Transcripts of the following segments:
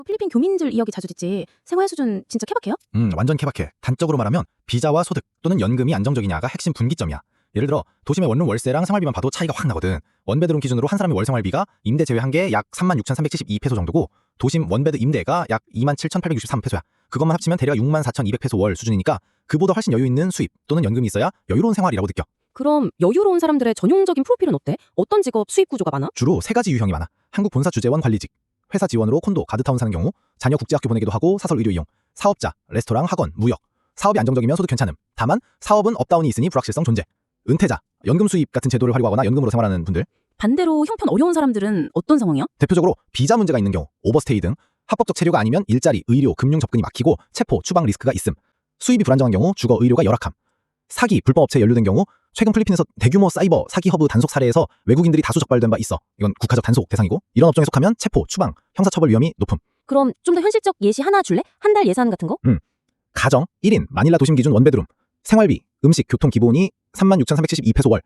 필리핀 교민들 이야기 자주 듣지. 생활 수준 진짜 케바케야? 완전 케바케. 단적으로 말하면 비자와 소득 또는 연금이 안정적이냐가 핵심 분기점이야. 예를 들어 도심의 원룸 월세랑 생활비만 봐도 차이가 확 나거든. 원베드룸 기준으로 한 사람의 월 생활비가 임대 제외한 게 약 36,372페소 정도고 도심 원베드 임대가 약 27,863페소야. 그것만 합치면 대략 64,200페소 월 수준이니까 그보다 훨씬 여유 있는 수입 또는 연금이 있어야 여유로운 생활이라고 느껴. 그럼 여유로운 사람들의 전형적인 프로필은 어때? 어떤 직업, 수입 구조가 많아? 주로 세 가지 유형이 많아. 한국 본사 주재원 관리직, 회사 지원으로 콘도, 가드타운 사는 경우, 자녀 국제학교 보내기도 하고 사설 의료 이용, 사업자, 레스토랑, 학원, 무역. 사업이 안정적이면 소득 괜찮음. 다만 사업은 업다운이 있으니 불확실성 존재. 은퇴자, 연금 수입 같은 제도를 활용하거나 연금으로 생활하는 분들. 반대로 형편 어려운 사람들은 어떤 상황이야? 대표적으로 비자 문제가 있는 경우, 오버스테이 등 합법적 체류가 아니면 일자리, 의료, 금융 접근이 막히고 체포, 추방 리스크가 있음. 수입이 불안정한 경우 주거, 의료가 열악함. 사기, 불법 업체에 연루된 경우 최근 필리핀에서 대규모 사이버 사기 허브 단속 사례에서 외국인들이 다수 적발된 바 있어. 이건 국가적 단속 대상이고 이런 업종에 속하면 체포, 추방, 형사처벌 위험이 높음. 그럼 좀 더 현실적 예시 하나 줄래? 한 달 예산 같은 거? 가정 1인 마닐라 도심 기준 원베드룸 생활비, 음식, 교통 기본이 36,372페소 월.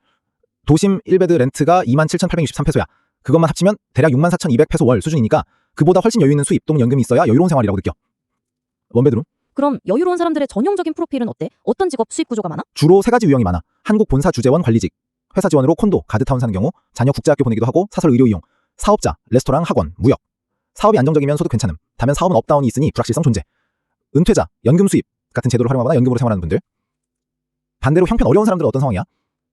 도심 1베드 렌트가 27,863페소야. 그것만 합치면 대략 64,200페소 월 수준이니까 그보다 훨씬 여유 있는 수입 또는 연금이 있어야 여유로운 생활이라고 느껴. 원베드룸? 그럼 여유로운 사람들의 전형적인 프로필은 어때? 어떤 직업, 수입 구조가 많아? 주로 세 가지 유형이 많아. 한국 본사 주재원 관리직, 회사 지원으로 콘도, 가드타운 사는 경우, 자녀 국제학교 보내기도 하고 사설 의료 이용, 사업자, 레스토랑, 학원, 무역. 사업이 안정적이면 소득 괜찮음. 다만 사업은 업다운이 있으니 불확실성 존재. 은퇴자, 연금 수입 같은 제도를 활용하거나 연금으로 생활하는 분들. 반대로 형편 어려운 사람들은 어떤 상황이야?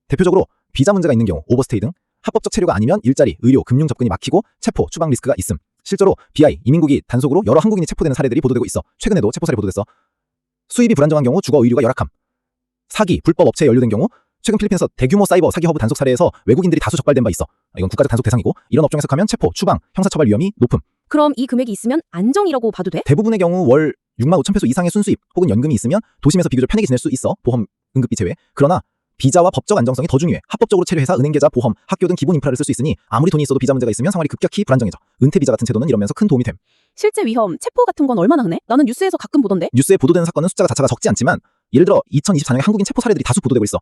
대표적으로 비자 문제가 있는 경우, 오버스테이 등 합법적 체류가 아니면 일자리, 의료, 금융 접근이 막히고 체포, 추방 리스크가 있음. 실제로 BI, 이민국이 단속으로 여러 한국인이 체포되는 사례들이 보도되고 있어. 최근에도 체포 사례 보도됐어. 수입이 불안정한 경우 주거 의료가 열악함. 사기, 불법 업체에 연루된 경우 최근 필리핀에서 대규모 사이버 사기 허브 단속 사례에서 외국인들이 다수 적발된 바 있어. 이건 국가적 단속 대상이고 이런 업종에 속하면 체포, 추방, 형사처벌 위험이 높음. 그럼 이 금액이 있으면 안정이라고 봐도 돼? 대부분의 경우 월 65,000페소 이상의 순수입 혹은 연금이 있으면 도심에서 비교적 편하게 지낼 수 있어. 보험, 응급비 제외. 그러나 비자와 법적 안정성이 더 중요해. 합법적으로 체류해서 은행 계좌, 보험, 학교 등 기본 인프라를 쓸 수 있으니 아무리 돈이 있어도 비자 문제가 있으면 생활이 급격히 불안정해져. 은퇴 비자 같은 제도는 이런 면에서 큰 도움이 됨. 실제 위험, 체포 같은 건 얼마나 흔해? 나는 뉴스에서 가끔 보던데. 뉴스에 보도되는 사건은 숫자가 자체가 적지 않지만 예를 들어 2024년에 한국인 체포 사례들이 다수 보도되고 있어.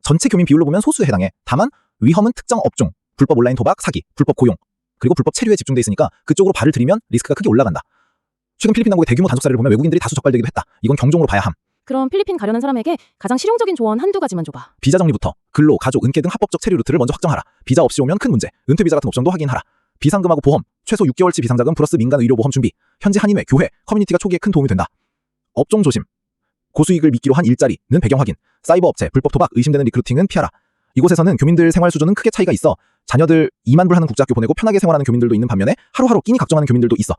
전체 교민 비율로 보면 소수에 해당해. 다만 위험은 특정 업종, 불법 온라인 도박, 사기, 불법 고용, 그리고 불법 체류에 집중돼 있으니까 그쪽으로 발을 들이면 리스크가 크게 올라간다. 최근 필리핀 당국의 대규모 단속 사례를 보면 외국인들이 다수 적발되기도 했다. 이건 경종으로 봐야 함. 그럼 필리핀 가려는 사람에게 가장 실용적인 조언 한두 가지만 줘봐. 비자 정리부터 근로, 가족, 은퇴 등 합법적 체류 루트를 먼저 확정하라. 비자 없이 오면 큰 문제. 은퇴 비자 같은 옵션도 확인하라. 비상금하고 보험, 최소 6개월치 비상자금 플러스 민간 의료보험 준비. 현지 한인회, 교회, 커뮤니티가 초기에 큰 도움이 된다. 업종 조심. 고수익을 미끼로 한 일자리는 배경 확인. 사이버 업체, 불법 도박, 의심되는 리크루팅은 피하라. 이곳에서는 교민들 생활 수준은 크게 차이가 있어. 자녀들 2만 불 하는 국제학교 보내고 편하게 생활하는 교민들도 있는 반면에 하루하루 끼니 걱정하는 교민들도 있어.